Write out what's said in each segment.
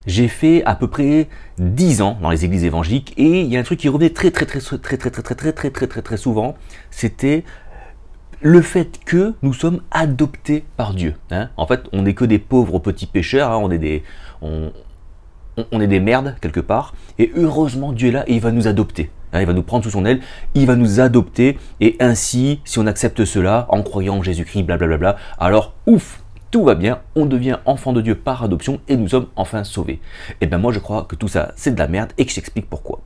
j'ai fait à peu près 10 ans dans les églises évangéliques et il y a un truc qui revenait très souvent, c'était le fait que nous sommes adoptés par Dieu. Hein. En fait, on n'est que des pauvres petits pécheurs, hein, on est des merdes quelque part, et heureusement Dieu est là et il va nous adopter. Hein, il va nous prendre sous son aile, il va nous adopter, et ainsi, si on accepte cela, en croyant en Jésus-Christ, blablabla, alors ouf, tout va bien, on devient enfant de Dieu par adoption et nous sommes enfin sauvés. Et bien moi je crois que tout ça c'est de la merde et que je t'explique pourquoi.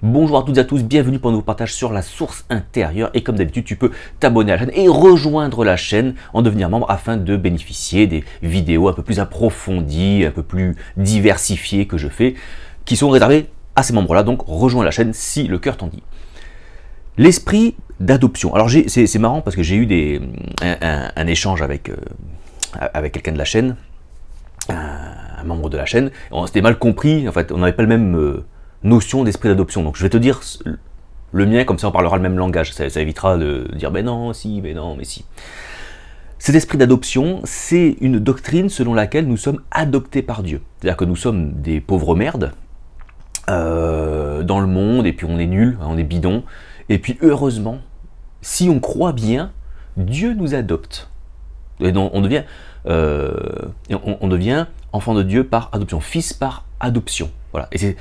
Bonjour à toutes et à tous, bienvenue pour un nouveau partage sur la source intérieure et comme d'habitude tu peux t'abonner à la chaîne et rejoindre la chaîne en devenir membre afin de bénéficier des vidéos un peu plus approfondies, un peu plus diversifiées que je fais, qui sont réservées à ces membres là, donc rejoins la chaîne si le cœur t'en dit. L'esprit d'adoption, alors c'est marrant parce que j'ai eu un échange avec quelqu'un de la chaîne, un membre de la chaîne, on s'était mal compris, en fait on n'avait pas le même notion d'esprit d'adoption. Donc je vais te dire le mien, comme ça on parlera le même langage. Ça évitera de dire ben non, si, ben non, mais si. Cet esprit d'adoption, c'est une doctrine selon laquelle nous sommes adoptés par Dieu. C'est-à-dire que nous sommes des pauvres merdes dans le monde, et puis on est nuls, on est bidons. Et puis heureusement, si on croit bien, Dieu nous adopte. Et donc on devient enfant de Dieu par adoption, fils par adoption. Voilà. Et c'est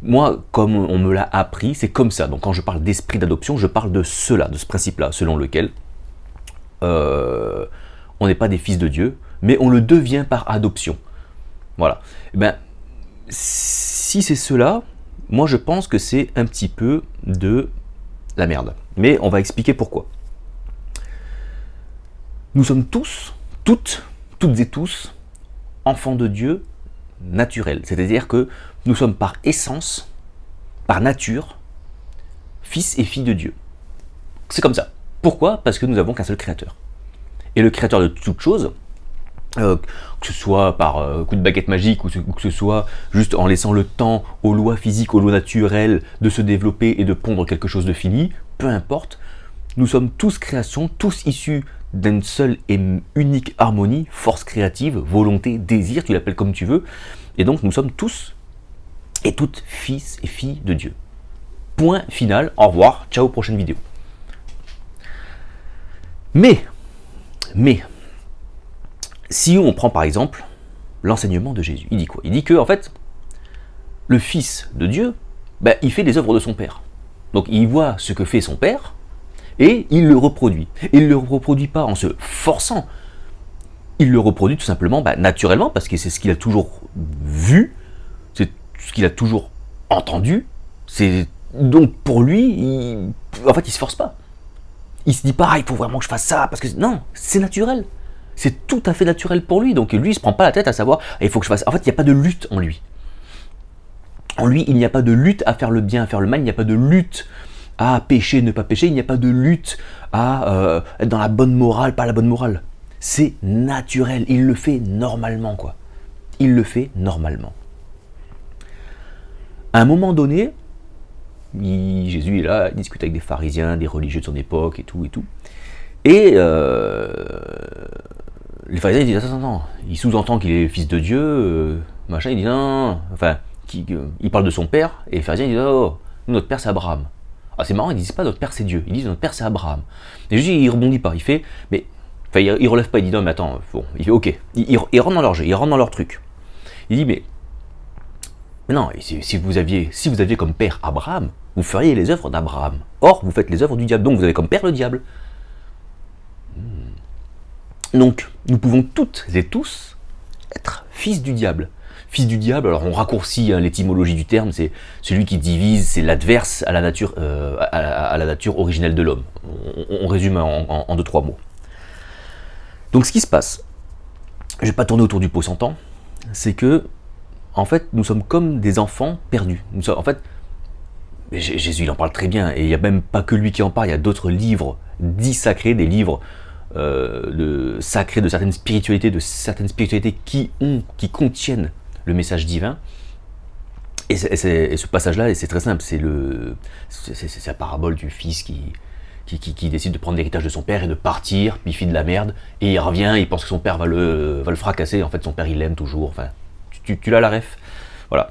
moi, comme on me l'a appris, c'est comme ça. Donc quand je parle d'esprit d'adoption, je parle de cela, de ce principe-là, selon lequel on n'est pas des fils de Dieu, mais on le devient par adoption. Voilà. Et ben, si c'est cela, moi je pense que c'est un petit peu de la merde. Mais on va expliquer pourquoi. Nous sommes tous, toutes et tous, enfants de Dieu naturels. C'est-à-dire que nous sommes par essence, par nature, fils et filles de Dieu. C'est comme ça. Pourquoi? Parce que nous n'avons qu'un seul créateur. Et le créateur de toutes choses, que ce soit par coup de baguette magique ou que ce soit juste en laissant le temps aux lois physiques, aux lois naturelles de se développer et de pondre quelque chose de fini, peu importe, nous sommes tous créations, tous issus d'une seule et unique harmonie, force créative, volonté, désir, tu l'appelles comme tu veux, et donc nous sommes tous et toutes fils et filles de Dieu. Point final, au revoir, ciao, prochaine vidéo. Mais, si on prend par exemple l'enseignement de Jésus, il dit quoi? Il dit que, en fait, le Fils de Dieu, ben, il fait les œuvres de son Père. Donc il voit ce que fait son Père, et il le reproduit. Et il ne le reproduit pas en se forçant, il le reproduit tout simplement naturellement, parce que c'est ce qu'il a toujours vu, c'est ce qu'il a toujours entendu. Donc pour lui, en fait il ne se force pas. Il se dit pas, il faut vraiment que je fasse ça, parce que non, c'est naturel. C'est tout à fait naturel pour lui. Donc lui, il ne se prend pas la tête à savoir, il faut que je fasse. En fait, il n'y a pas de lutte en lui. En lui, il n'y a pas de lutte à faire le bien, à faire le mal, il n'y a pas de lutte à pécher, ne pas pécher, il n'y a pas de lutte à être dans la bonne morale, pas la bonne morale. C'est naturel, il le fait normalement, quoi. Il le fait normalement. À un moment donné, Jésus est là, il discute avec des pharisiens, des religieux de son époque et tout. Et les pharisiens ils disent attends, il sous-entend qu'il est fils de Dieu, machin, il dit non, enfin, il parle de son père, et les pharisiens ils disent oh, notre père c'est Abraham. Ah, c'est marrant, ils disent pas notre père c'est Dieu, ils disent notre père c'est Abraham. Et Jésus il rebondit pas, il fait, mais, enfin il relève pas, il dit non mais attends, bon, il fait ok, il rentre dans leur jeu, il rentre dans leur truc. Il dit mais non, si vous aviez comme père Abraham, vous feriez les œuvres d'Abraham. Or, vous faites les œuvres du diable, donc vous avez comme père le diable. Donc, nous pouvons toutes et tous être fils du diable. Fils du diable, alors on raccourcit l'étymologie du terme, c'est celui qui divise, c'est l'adverse à la nature originelle de l'homme. On résume en 2-3 mots. Donc ce qui se passe, je ne vais pas tourner autour du pot sans temps, c'est que, en fait, nous sommes comme des enfants perdus. Nous sommes, en fait, Jésus il en parle très bien, et il n'y a même pas que lui qui en parle, il y a d'autres livres dits sacrés, des livres sacrés de certaines spiritualités qui contiennent le message divin. Et ce passage-là, c'est très simple, c'est la parabole du fils qui qui décide de prendre l'héritage de son père et de partir, puis il fait de la merde, et il revient, il pense que son père va le fracasser, en fait son père il l'aime toujours, enfin, tu l'as la ref. Voilà.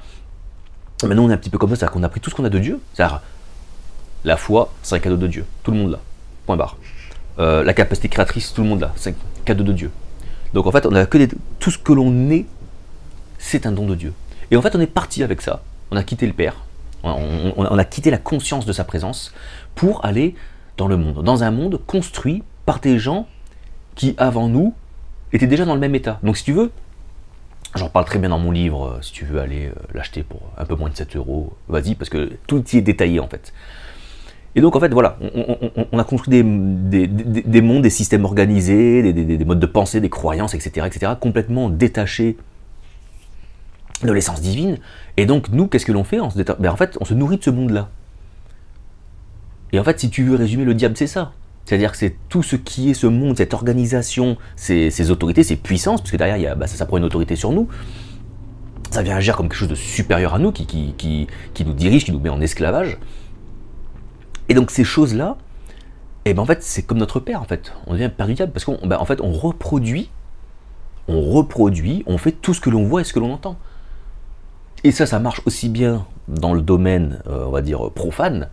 Maintenant on est un petit peu comme ça, c'est-à-dire qu'on a pris tout ce qu'on a de Dieu, c'est-à-dire la foi, c'est un cadeau de Dieu, tout le monde l'a, point barre. La capacité créatrice, tout le monde l'a, c'est un cadeau de Dieu. Donc en fait, on a que tout ce que l'on est, c'est un don de Dieu. Et en fait, on est parti avec ça, on a quitté le Père, on a quitté la conscience de sa présence pour aller dans le monde, dans un monde construit par des gens qui, avant nous, étaient déjà dans le même état. Donc si tu veux, j'en parle très bien dans mon livre, si tu veux aller l'acheter pour un peu moins de 7 €, vas-y, parce que tout y est détaillé en fait. Et donc en fait, voilà, on a construit des mondes, des systèmes organisés, des modes de pensée, des croyances, etc., complètement détachés de l'essence divine. Et donc nous, qu'est-ce que l'on fait? En fait, on se nourrit de ce monde-là. Et en fait, si tu veux résumer, le diable, c'est ça. C'est-à-dire que c'est tout ce qui est ce monde, cette organisation, ces autorités, ces puissances, parce que derrière, il y a, ça prend une autorité sur nous. Ça vient agir comme quelque chose de supérieur à nous, qui nous dirige, qui nous met en esclavage. Et donc ces choses-là, et ben en fait, c'est comme notre père, en fait. On devient père du diable, parce qu'en fait, on reproduit, on fait tout ce que l'on voit et ce que l'on entend. Et ça marche aussi bien dans le domaine, on va dire, profane,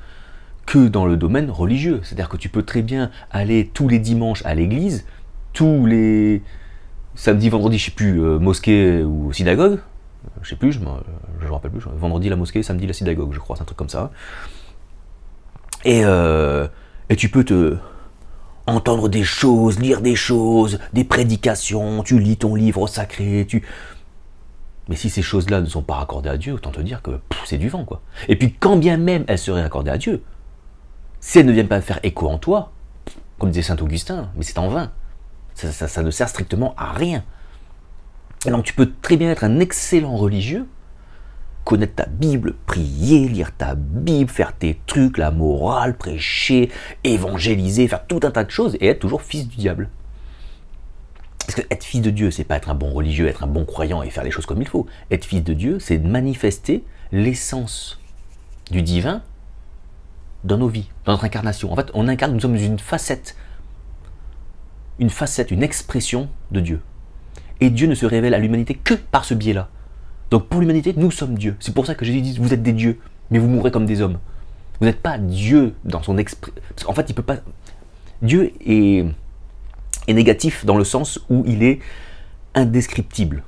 que dans le domaine religieux. C'est-à-dire que tu peux très bien aller tous les dimanches à l'église, tous les samedis, vendredis, je sais plus, mosquée ou synagogue, je sais plus, je me rappelle plus, vendredi la mosquée, samedi la synagogue, je crois, c'est un truc comme ça. Et tu peux entendre des choses, lire des choses, des prédications, tu lis ton livre sacré, Mais si ces choses-là ne sont pas raccordées à Dieu, autant te dire que c'est du vent, quoi. Et puis quand bien même elles seraient raccordées à Dieu, si elles ne viennent pas faire écho en toi, comme disait saint Augustin, mais c'est en vain. Ça ne sert strictement à rien. Et donc tu peux très bien être un excellent religieux, connaître ta Bible, prier, lire ta Bible, faire tes trucs, la morale, prêcher, évangéliser, faire tout un tas de choses, et être toujours fils du diable. Parce que être fils de Dieu, c'est pas être un bon religieux, être un bon croyant et faire les choses comme il faut. Être fils de Dieu, c'est manifester l'essence du divin dans nos vies, dans notre incarnation. En fait, on incarne, nous sommes une facette, une expression de Dieu. Et Dieu ne se révèle à l'humanité que par ce biais-là. Donc pour l'humanité, nous sommes Dieu. C'est pour ça que Jésus dit, vous êtes des dieux, mais vous mourrez comme des hommes. Vous n'êtes pas Dieu dans son expression. Parce qu'en fait, il peut pas. Dieu est négatif dans le sens où il est indescriptible,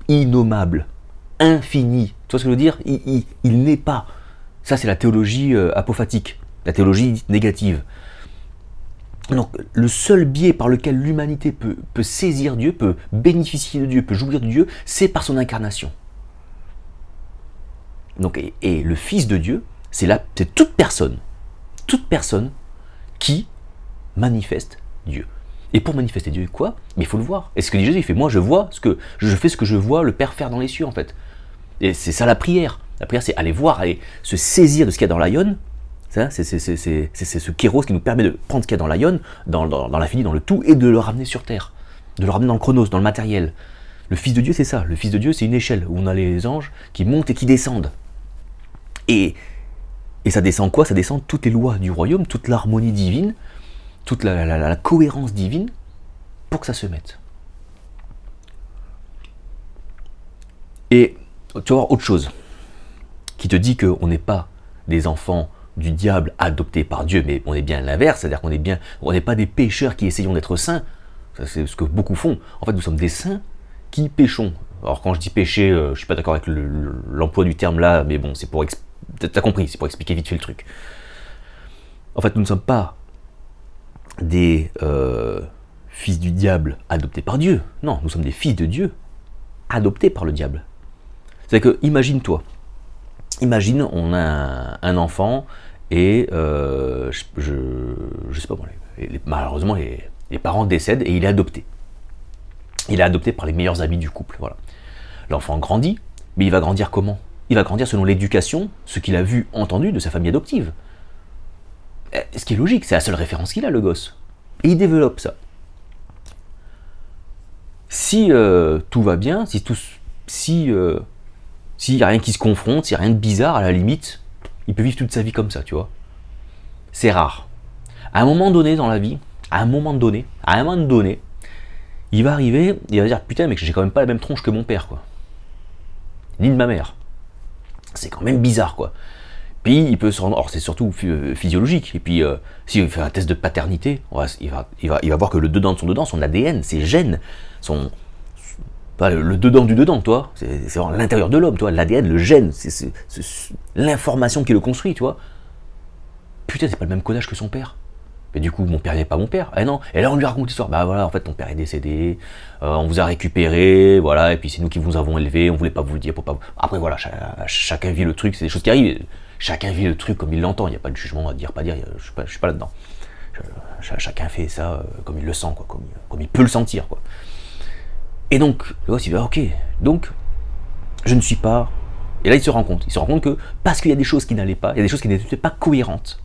innommable, infini. Tu vois ce que je veux dire? Il n'est pas. Ça, c'est la théologie apophatique, la théologie négative. Donc, le seul biais par lequel l'humanité peut saisir Dieu, peut bénéficier de Dieu, peut jouir de Dieu, c'est par son incarnation. Donc, et le Fils de Dieu, c'est toute personne qui manifeste Dieu. Et pour manifester Dieu, quoi? Mais il faut le voir. Et ce que dit Jésus, il fait, moi je fais ce que je vois le Père faire dans les cieux, en fait. Et c'est ça la prière. La prière, c'est aller voir, aller se saisir de ce qu'il y a dans l'aion. C'est ce kéros qui nous permet de prendre ce qu'il y a dans l'aion, dans l'infini, dans le tout, et de le ramener sur terre. De le ramener dans le chronos, dans le matériel. Le Fils de Dieu, c'est ça. Le Fils de Dieu, c'est une échelle où on a les anges qui montent et qui descendent. Et ça descend quoi? Ça descend toutes les lois du royaume, toute l'harmonie divine, toute la cohérence divine, pour que ça se mette. Et tu vas voir autre chose, qui te dit qu'on n'est pas des enfants du diable adoptés par Dieu, mais on est bien l'inverse, c'est-à-dire on n'est pas des pécheurs qui essayons d'être saints, ça c'est ce que beaucoup font. En fait, nous sommes des saints qui péchons. Alors quand je dis péché, je suis pas d'accord avec l'emploi du terme là, mais bon, c'est pour t'as compris, c'est pour expliquer vite fait le truc. En fait, nous ne sommes pas des fils du diable adoptés par Dieu. Non, nous sommes des fils de Dieu adoptés par le diable. C'est-à-dire que, imagine-toi, on a un enfant et je sais pas, malheureusement les parents décèdent et il est adopté. Il est adopté par les meilleurs amis du couple. Voilà. L'enfant grandit, mais il va grandir comment? Il va grandir selon l'éducation, ce qu'il a vu, entendu de sa famille adoptive. Ce qui est logique, c'est la seule référence qu'il a, le gosse. Et il développe ça. Si tout va bien, s'il n'y a rien qui se confronte, s'il n'y a rien de bizarre, à la limite, il peut vivre toute sa vie comme ça, tu vois. C'est rare. À un moment donné dans la vie, à un moment donné, il va arriver, il va dire putain mec, j'ai quand même pas la même tronche que mon père quoi. Ni de ma mère. C'est quand même bizarre quoi. Puis il peut se rendre, alors c'est surtout physiologique, et puis s'il fait un test de paternité, il va voir que le dedans de son ADN, ses gènes, pas le dedans du dedans, toi, c'est vraiment l'intérieur de l'homme, toi, l'ADN, le gène, c'est l'information qui le construit, tu vois. Putain, c'est pas le même codage que son père. Mais du coup, mon père n'est pas mon père. Eh non. Et là, on lui raconte l'histoire. Bah voilà, en fait, ton père est décédé, on vous a récupéré, voilà, et puis c'est nous qui vous avons élevé, on voulait pas vous le dire pour pas vous... Après, voilà, chacun vit le truc, c'est des choses qui arrivent. Chacun vit le truc comme il l'entend, il n'y a pas de jugement à dire, pas dire, je suis pas là-dedans. Chacun fait ça comme il le sent, quoi, comme il peut le sentir, quoi. Et donc, le gosse, il va, ok, donc, je ne suis pas... Et là, il se rend compte que parce qu'il y a des choses qui n'allaient pas, il y a des choses qui n'étaient pas cohérentes,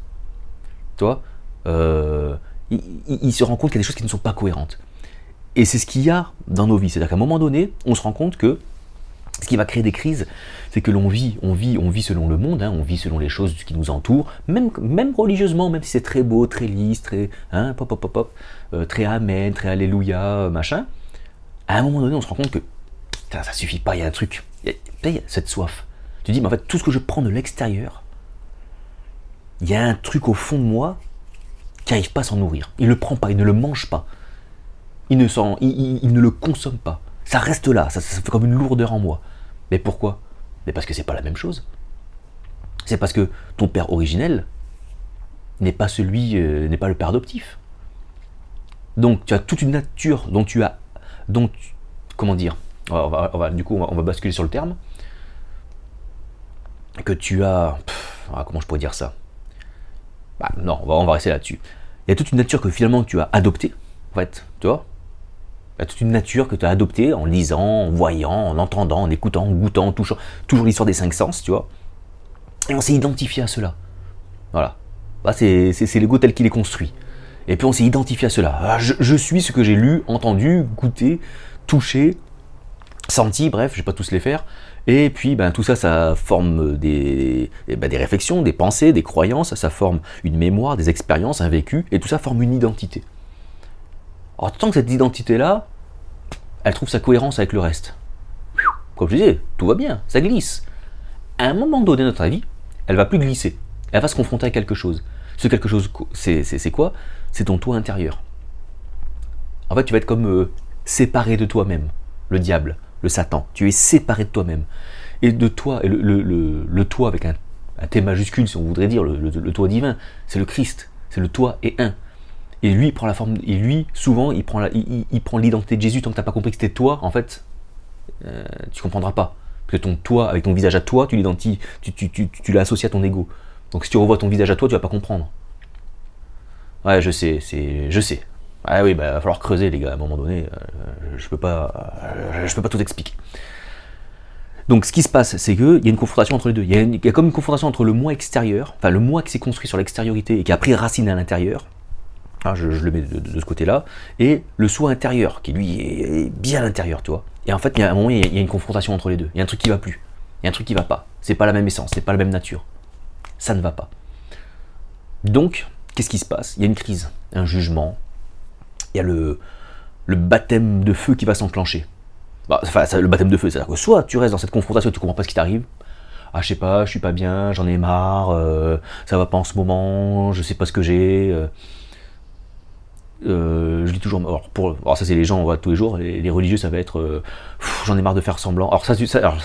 tu vois, il se rend compte qu'il y a des choses qui ne sont pas cohérentes. Et c'est ce qu'il y a dans nos vies. C'est-à-dire qu'à un moment donné, on se rend compte que ce qui va créer des crises, c'est que on vit selon le monde, hein, on vit selon les choses qui nous entourent, même religieusement, même si c'est très beau, très lisse, très, hein, très amen, très alléluia, machin. À un moment donné, on se rend compte que putain, ça suffit pas, il y a un truc, il y a cette soif. Tu dis, mais en fait, tout ce que je prends de l'extérieur, il y a un truc au fond de moi qui n'arrive pas à s'en nourrir. Il ne le prend pas, il ne le mange pas. Il ne le consomme pas. Ça reste là, ça fait comme une lourdeur en moi. Mais pourquoi? Mais parce que c'est pas la même chose. C'est parce que ton père originel n'est pas n'est pas le père adoptif. Donc tu as toute une nature comment dire, du coup on va basculer sur le terme, que tu as, comment je pourrais dire ça? Bah, non, on va rester là-dessus. Il y a toute une nature que finalement tu as adoptée, en fait, tu vois. Il y a toute une nature que tu as adoptée en lisant, en voyant, en entendant, en écoutant, en goûtant, en touchant, toujours l'histoire des 5 sens, tu vois. Et on s'est identifié à cela. Voilà. Bah, c'est l'ego tel qu'il est construit. Et puis on s'est identifié à cela. Ah, je suis ce que j'ai lu, entendu, goûté, touché, senti, bref, je ne vais pas tous les faire. Et puis ben, tout ça, ça forme des réflexions, des pensées, des croyances, ça forme une mémoire, des expériences, un vécu, et tout ça forme une identité. Alors tant que cette identité-là, elle trouve sa cohérence avec le reste. Comme je disais, tout va bien, ça glisse. À un moment donné de notre vie, elle va plus glisser. Elle va se confronter à quelque chose. Ce quelque chose, c'est quoi? C'est ton toi intérieur. En fait, tu vas être comme séparé de toi-même, le diable, le Satan. Tu es séparé de toi-même. Et de toi, et le toi avec un T majuscule, si on voudrait dire, le toi divin, c'est le Christ. C'est le toi et un. Et lui, il prend la forme, et lui, souvent, il prend l'identité de Jésus. Tant que tu n'as pas compris que c'était toi, en fait, tu ne comprendras pas. Parce que ton toi, avec ton visage à toi, tu l'as associé à ton ego. Donc si tu revois ton visage à toi, tu vas pas comprendre. Ouais, je sais. Ah oui, bah, va falloir creuser, les gars, à un moment donné. Je peux pas tout expliquer. Donc ce qui se passe, c'est qu'il y a une confrontation entre les deux. Il y a comme une confrontation entre le moi extérieur, enfin le moi qui s'est construit sur l'extériorité et qui a pris racine à l'intérieur. Je le mets de ce côté-là, et le soi intérieur, qui lui est bien à l'intérieur, tu vois. Et en fait, il y a un moment, il y a une confrontation entre les deux. Il y a un truc qui va plus, il y a un truc qui va pas. C'est pas la même essence, c'est pas la même nature. Ça ne va pas. Donc, qu'est-ce qui se passe? Il y a une crise, un jugement, il y a le baptême de feu qui va s'enclencher. Bah, enfin, le baptême de feu, c'est-à-dire que soit tu restes dans cette confrontation et tu comprends pas ce qui t'arrive, ah je sais pas, je suis pas bien, j'en ai marre, ça va pas en ce moment, je sais pas ce que j'ai... je dis toujours, alors ça c'est les gens, on voit tous les jours, les religieux ça va être j'en ai marre de faire semblant. Alors ça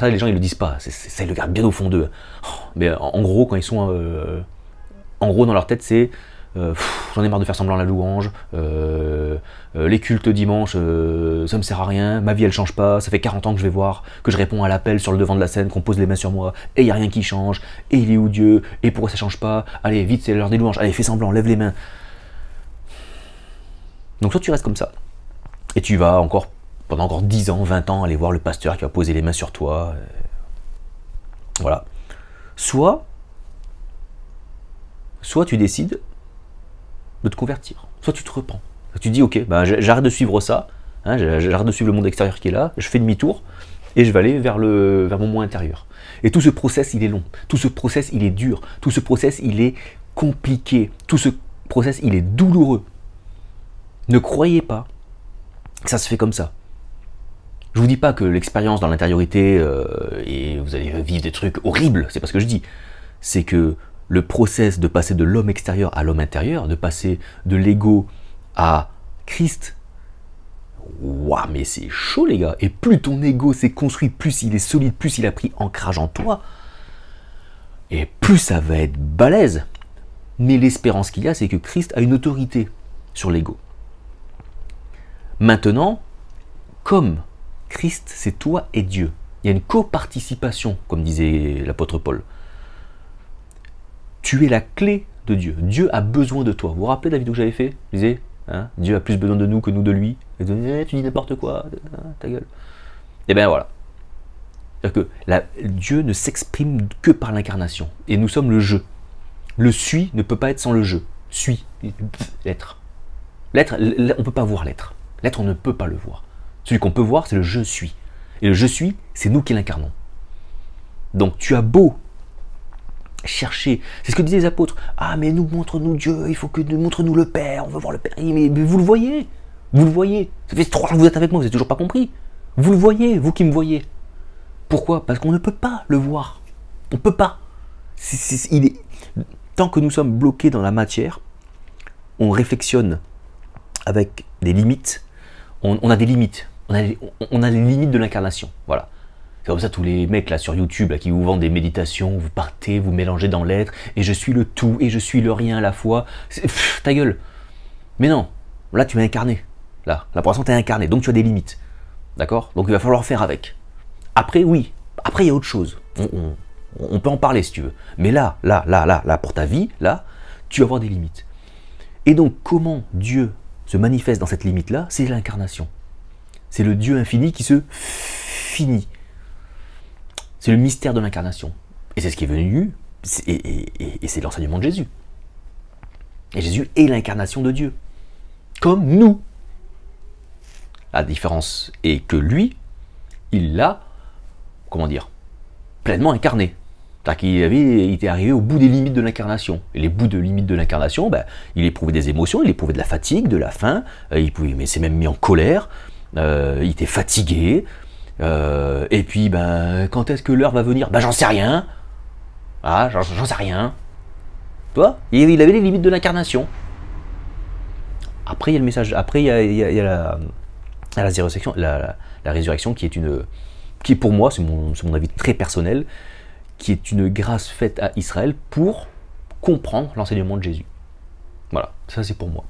les gens ils le disent pas, ça ils le gardent bien au fond d'eux. Mais en gros quand ils sont en gros dans leur tête c'est j'en ai marre de faire semblant à la louange, les cultes dimanche ça me sert à rien, ma vie elle change pas, ça fait 40 ans que je vais voir, que je réponds à l'appel sur le devant de la scène, qu'on pose les mains sur moi, et il n'y a rien qui change, et il est où Dieu, et pourquoi ça change pas, allez vite c'est l'heure des louanges, allez fais semblant, lève les mains. Donc soit tu restes comme ça, et tu vas pendant encore 10 ans, 20 ans, aller voir le pasteur qui va poser les mains sur toi. Voilà. Soit tu décides de te convertir, soit tu te repens. Tu dis ok, ben, j'arrête de suivre ça, hein, j'arrête de suivre le monde extérieur qui est là, je fais demi-tour, et je vais aller vers mon moi intérieur. Et tout ce process il est long, tout ce process il est dur, tout ce process il est compliqué, tout ce process, il est douloureux. Ne croyez pas que ça se fait comme ça. Je vous dis pas que l'expérience dans l'intériorité, et vous allez vivre des trucs horribles, c'est pas ce que je dis. C'est que le process de passer de l'homme extérieur à l'homme intérieur, de passer de l'ego à Christ, waouh, mais c'est chaud les gars. Et plus ton ego s'est construit, plus il est solide, plus il a pris ancrage en toi, et plus ça va être balèze. Mais l'espérance qu'il y a, c'est que Christ a une autorité sur l'ego. Maintenant, comme Christ, c'est toi et Dieu, il y a une coparticipation, comme disait l'apôtre Paul. Tu es la clé de Dieu. Dieu a besoin de toi. Vous vous rappelez la vidéo que j'avais fait? Je disais, hein, Dieu a plus besoin de nous que nous de lui. Et tu dis n'importe quoi, ta gueule. Et bien voilà. C'est-à-dire que Dieu ne s'exprime que par l'incarnation. Et nous sommes le je. Le suis ne peut pas être sans le je. Suis, l'être. L'être, on ne peut pas voir l'être. L'être, on ne peut pas le voir. Celui qu'on peut voir, c'est le je suis. Et le je suis, c'est nous qui l'incarnons. Donc tu as beau chercher, c'est ce que disaient les apôtres, ah mais nous montre-nous Dieu, il faut que nous montre-nous le Père, on veut voir le Père. Mais vous le voyez, vous le voyez. Ça fait 3 ans que vous êtes avec moi, vous n'avez toujours pas compris. Vous le voyez, vous qui me voyez. Pourquoi? Parce qu'on ne peut pas le voir. On ne peut pas. Tant que nous sommes bloqués dans la matière, on réflexionne avec des limites. On a des limites. On a les limites de l'incarnation. Voilà. C'est comme ça tous les mecs là sur YouTube là, qui vous vendent des méditations, vous partez, vous mélangez dans l'être, et je suis le tout, et je suis le rien à la fois. Ta gueule. Mais non, là tu es incarné. Là pour l'instant tu es incarné, donc tu as des limites. D'accord? Donc il va falloir faire avec. Après, oui. Après, il y a autre chose. On peut en parler si tu veux. Mais là, pour ta vie, là, tu vas avoir des limites. Et donc, comment Dieu se manifeste dans cette limite-là? C'est l'incarnation. C'est le Dieu infini qui se finit. C'est le mystère de l'incarnation. Et c'est ce qui est venu, et c'est l'enseignement de Jésus. Et Jésus est l'incarnation de Dieu. Comme nous. La différence est que lui, il l'a, comment dire, pleinement incarné. C'est-à-dire qu'il était arrivé au bout des limites de l'incarnation. Et les bouts de limites de l'incarnation, ben, il éprouvait des émotions, il éprouvait de la fatigue, de la faim, mais s'est même mis en colère, il était fatigué, et puis ben, quand est-ce que l'heure va venir? Ben j'en sais rien. Ah, j'en sais rien. Tu vois? Il avait les limites de l'incarnation. Après il y a le message, après il y a la résurrection, la résurrection qui est pour moi, c'est mon avis très personnel, qui est une grâce faite à Israël pour comprendre l'enseignement de Jésus. Voilà, ça c'est pour moi.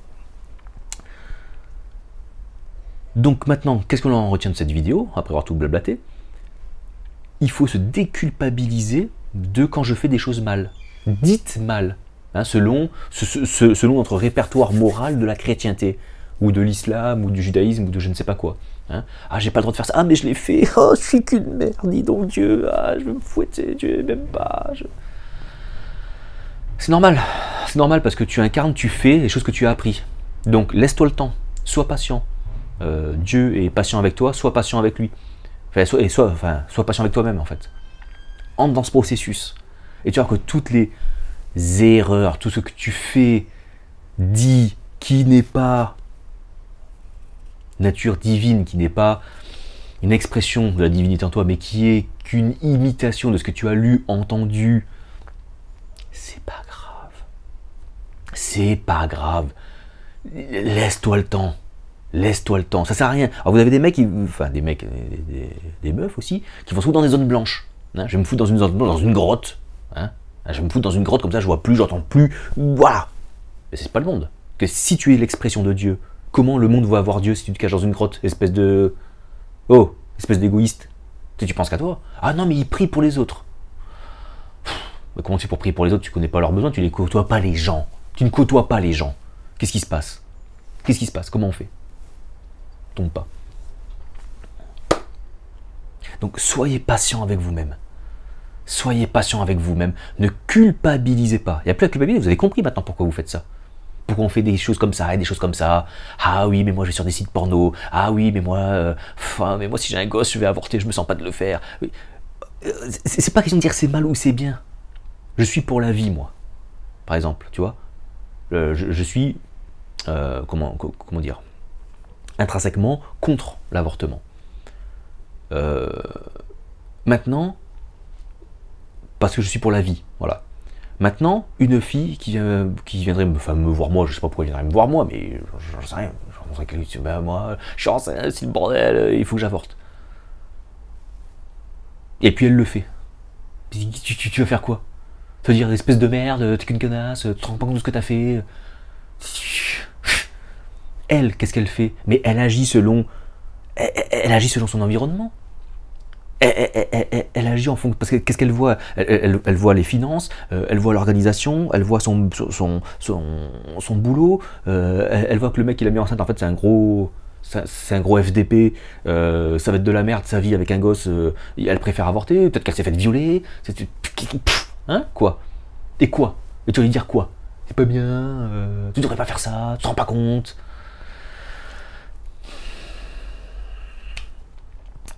Donc maintenant, qu'est-ce qu'on en retient de cette vidéo, après avoir tout blablaté? Il faut se déculpabiliser de quand je fais des choses mal, dites mal, hein, selon notre répertoire moral de la chrétienté, ou de l'islam, ou du judaïsme, ou de je ne sais pas quoi. Hein. Ah, j'ai pas le droit de faire ça. Ah, mais je l'ai fait. Oh, je suis qu'une merde, dis donc Dieu. Ah, je vais me fouetter, Dieu m'aime pas. C'est normal. C'est normal parce que tu incarnes, tu fais les choses que tu as appris. Donc, laisse-toi le temps. Sois patient. Dieu est patient avec toi, sois patient avec lui. Sois patient avec toi-même, en fait. Entre dans ce processus. Et tu vois que toutes les erreurs, tout ce que tu fais, dis, qui n'est pas nature divine, qui n'est pas une expression de la divinité en toi, mais qui est qu'une imitation de ce que tu as lu, entendu, c'est pas grave. C'est pas grave. Laisse-toi le temps. Laisse-toi le temps. Ça sert à rien. Alors vous avez des mecs, des meufs aussi, qui vont se foutre dans des zones blanches. Hein, je vais me foutre dans une grotte. Hein, je vais me foutre dans une grotte, comme ça je vois plus, j'entends plus. Voilà. Mais c'est pas le monde. Que si tu es l'expression de Dieu, comment le monde va voir Dieu si tu te caches dans une grotte, espèce de... Oh, espèce d'égoïste. Tu penses qu'à toi. Ah non, mais il prie pour les autres. Mais comment tu fais pour prier pour les autres? Tu connais pas leurs besoins, tu ne côtoies pas les gens. Tu ne côtoies pas les gens. Qu'est-ce qui se passe? Qu'est-ce qui se passe? Comment on fait? Tombe pas. Donc soyez patient avec vous-même. Soyez patient avec vous-même. Ne culpabilisez pas. Il n'y a plus à culpabiliser. Vous avez compris maintenant pourquoi vous faites ça. Pourquoi on fait des choses comme ça et des choses comme ça. Ah oui, mais moi je vais sur des sites porno. Ah oui, mais moi, si j'ai un gosse, je vais avorter, je me sens pas de le faire. Oui. C'est pas question de dire c'est mal ou c'est bien. Je suis pour la vie, moi. Par exemple, tu vois. Je suis, comment dire, intrinsèquement contre l'avortement. Maintenant, parce que je suis pour la vie, voilà. Maintenant, une fille qui viendrait me voir moi, je sais pas pourquoi elle viendrait me voir moi, mais j'en sais rien. Ben moi, je suis enceinte, c'est le bordel, il faut que j'avorte. Et puis elle le fait. Tu vas faire quoi? Tu vas dire, espèce de merde, t'es qu'une connasse, tu te rends pas compte de ce que t'as fait. Elle, qu'est-ce qu'elle fait? Mais elle agit selon son environnement. Elle agit en fonction, parce que qu'est-ce qu'elle voit? Elle voit les finances, elle voit l'organisation, elle voit son boulot, elle voit que le mec qui l'a mis enceinte, en fait, c'est un gros FDP, ça va être de la merde sa vie avec un gosse, elle préfère avorter, peut-être qu'elle s'est faite violer, hein, quoi? Et quoi? Et tu vas lui dire quoi? C'est pas bien, tu devrais pas faire ça, tu te rends pas compte?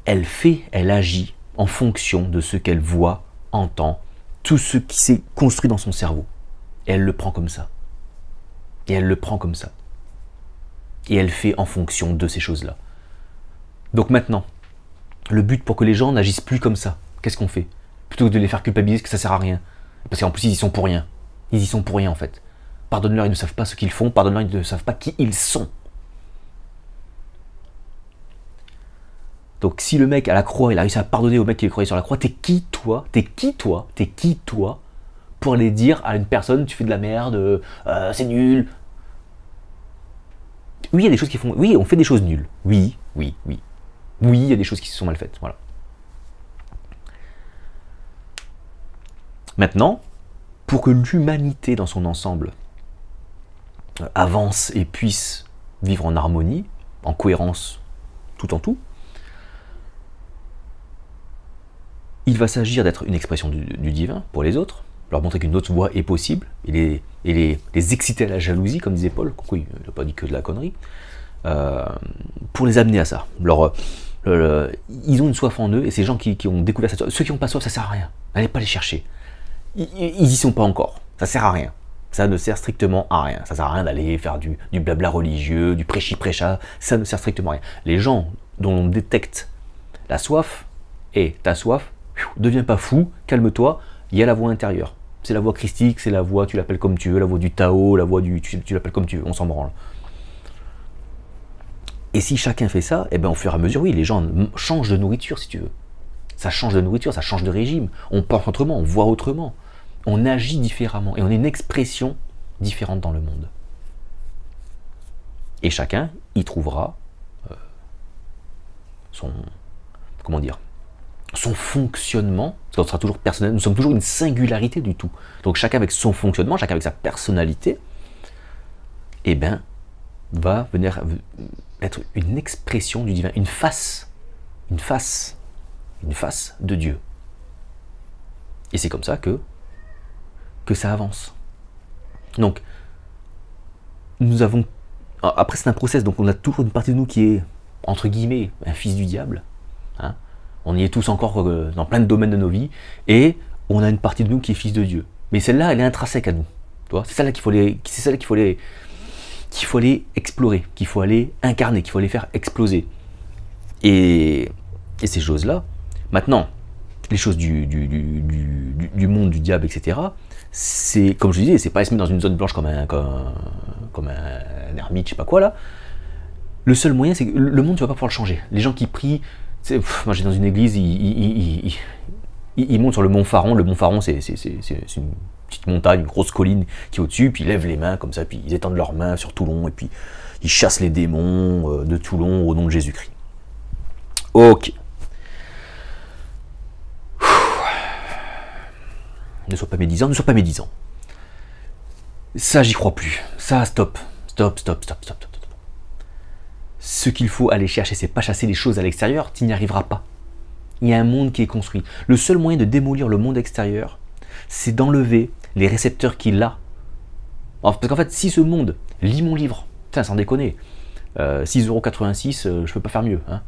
Elle agit en fonction de ce qu'elle voit, entend, tout ce qui s'est construit dans son cerveau. Et elle le prend comme ça. Et elle le prend comme ça. Et elle fait en fonction de ces choses-là. Donc maintenant, le but pour que les gens n'agissent plus comme ça, qu'est-ce qu'on fait? Plutôt que de les faire culpabiliser que ça sert à rien. Parce qu'en plus, ils y sont pour rien. Ils y sont pour rien, en fait. Pardonne-leur, ils ne savent pas ce qu'ils font. Pardonne-leur, ils ne savent pas qui ils sont. Donc si le mec à la croix, il a réussi à pardonner au mec qui est croyait sur la croix, t'es qui toi pour aller dire à une personne, tu fais de la merde, c'est nul. Oui, il y a des choses qui font... Oui, on fait des choses nulles. Oui, oui, oui. Oui, il y a des choses qui se sont mal faites. Voilà. Maintenant, pour que l'humanité dans son ensemble avance et puisse vivre en harmonie, en cohérence, tout en tout, il va s'agir d'être une expression du divin pour les autres, leur montrer qu'une autre voie est possible, et les exciter à la jalousie, comme disait Paul, oui, il n'a pas dit que de la connerie, pour les amener à ça. Ils ont une soif en eux, et ces gens qui ont découvert cette soif, ceux qui n'ont pas soif, ça sert à rien, n'allez pas les chercher. Ils y sont pas encore, ça sert à rien. Ça ne sert strictement à rien. Ça sert à rien d'aller faire du blabla religieux, du prêchi-prêcha, ça ne sert strictement à rien. Les gens dont on détecte la soif, et ta soif, deviens pas fou, calme-toi, il y a la voix intérieure. C'est la voix christique, c'est la voix, tu l'appelles comme tu veux, la voix du Tao, la voix du... Tu l'appelles comme tu veux, on s'en branle. Et si chacun fait ça, eh ben au fur et à mesure, oui, les gens changent de nourriture, si tu veux. Ça change de nourriture, ça change de régime. On pense autrement, on voit autrement. On agit différemment, et on est une expression différente dans le monde. Et chacun y trouvera son... Comment dire ? Son fonctionnement, parce qu'on sera toujours personnel, nous sommes toujours une singularité du tout. Donc chacun avec son fonctionnement, chacun avec sa personnalité, eh ben, va venir être une expression du divin, une face de Dieu. Et c'est comme ça que ça avance. Donc, nous avons, après c'est un process, donc on a toujours une partie de nous qui est, entre guillemets, un fils du diable, hein. On y est tous encore dans plein de domaines de nos vies, et on a une partie de nous qui est fils de Dieu. Mais celle-là, elle est intrinsèque à nous. C'est celle-là qu'il faut aller explorer, qu'il faut aller incarner, qu'il faut aller faire exploser. Et ces choses-là, maintenant, les choses du monde, du diable, etc., c'est, comme je disais, c'est pas se mettre dans une zone blanche comme un ermite, je sais pas quoi, là. Le seul moyen, c'est que le monde, tu vas pas pouvoir le changer. Les gens qui prient, moi j'ai dans une église, ils montent sur le mont Faron. Le mont Faron, c'est une petite montagne, une grosse colline qui est au-dessus, puis ils lèvent les mains comme ça, puis ils étendent leurs mains sur Toulon, et puis ils chassent les démons de Toulon au nom de Jésus-Christ. Ok. Ne sois pas médisant, ne sois pas médisant. Ça, j'y crois plus. Ça, stop. Ce qu'il faut aller chercher, c'est pas chasser les choses à l'extérieur, tu n'y arriveras pas. Il y a un monde qui est construit. Le seul moyen de démolir le monde extérieur, c'est d'enlever les récepteurs qu'il a. Parce qu'en fait, si ce monde lit mon livre, putain, sans déconner, 6,86 €, je peux pas faire mieux. Hein.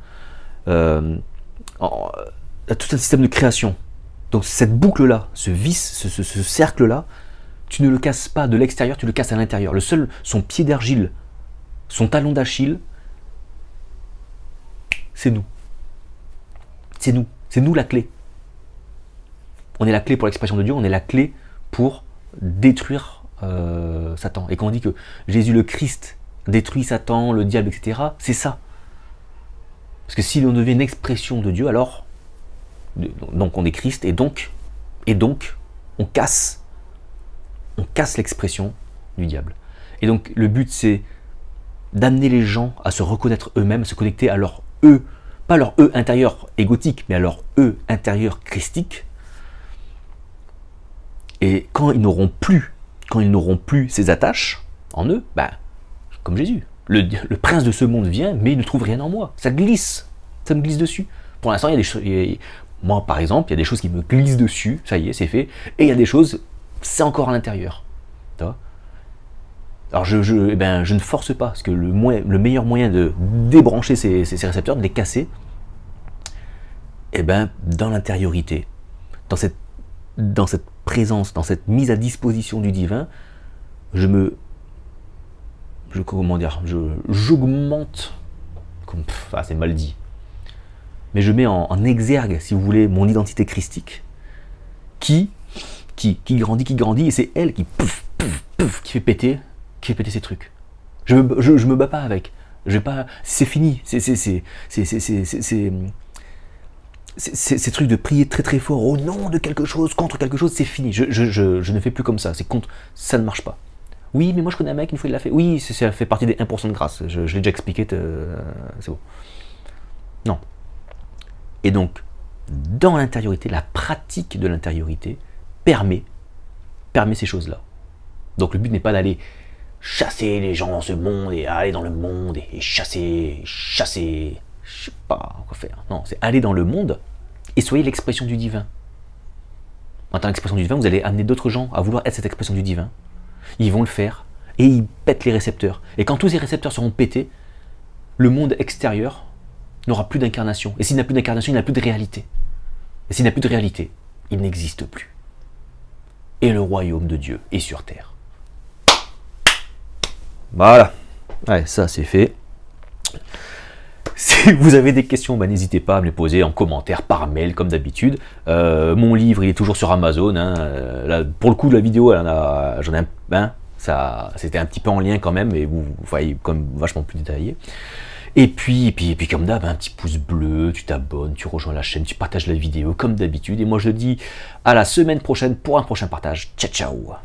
Tout un système de création. Donc cette boucle-là, ce vice, ce cercle-là, tu ne le casses pas de l'extérieur, tu le casses à l'intérieur. Son pied d'argile, son talon d'Achille, c'est nous. C'est nous. C'est nous la clé. On est la clé pour l'expression de Dieu, on est la clé pour détruire Satan. Et quand on dit que Jésus le Christ détruit Satan, le diable, etc., c'est ça. Parce que si l'on devient une expression de Dieu, alors, donc on est Christ, et donc on casse l'expression du diable. Et donc le but, c'est d'amener les gens à se reconnaître eux-mêmes, à se connecter à leur eux, pas leur eux intérieur égotique, mais à leur eux intérieur christique. Et quand ils n'auront plus ces attaches en eux, bah, comme Jésus, le prince de ce monde vient, mais il ne trouve rien en moi. Ça me glisse dessus. Pour l'instant, il y a des choses, moi par exemple, il y a des choses qui me glissent dessus, ça y est, c'est fait, et il y a des choses, c'est encore à l'intérieur. Alors je ne force pas, parce que le meilleur moyen de débrancher ces récepteurs, de les casser, dans l'intériorité, dans cette présence, dans cette mise à disposition du divin, j'augmente, c'est mal dit, mais je mets en exergue, si vous voulez, mon identité christique, qui grandit, et c'est elle qui fait péter ces trucs. Je me bats pas avec. C'est fini. Ces trucs de prier très très fort au nom de quelque chose, contre quelque chose, c'est fini. Je ne fais plus comme ça. Ça ne marche pas. Oui, mais moi je connais un mec, une fois il l'a fait. Oui, ça fait partie des 1% de grâce. Je l'ai déjà expliqué, c'est bon. Non. Et donc, dans l'intériorité, la pratique de l'intériorité permet ces choses-là. Donc le but n'est pas d'aller chasser les gens dans ce monde et aller dans le monde et chasser, je sais pas quoi faire. Non, c'est aller dans le monde et soyez l'expression du divin. En tant qu'expression du divin, vous allez amener d'autres gens à vouloir être cette expression du divin. Ils vont le faire et ils pètent les récepteurs. Et quand tous ces récepteurs seront pétés, le monde extérieur n'aura plus d'incarnation. Et s'il n'a plus d'incarnation, il n'a plus de réalité. Et s'il n'a plus de réalité, il n'existe plus. Et le royaume de Dieu est sur terre. Voilà, ouais, ça c'est fait. Si vous avez des questions, n'hésitez pas à me les poser en commentaire, par mail, comme d'habitude. Mon livre, il est toujours sur Amazon. Là, pour le coup, la vidéo, j'en ai c'était un petit peu en lien quand même, mais vous voyez comme vachement plus détaillé. Et puis comme d'hab, un petit pouce bleu, tu t'abonnes, tu rejoins la chaîne, tu partages la vidéo comme d'habitude. Et moi je te dis à la semaine prochaine pour un prochain partage. Ciao ciao.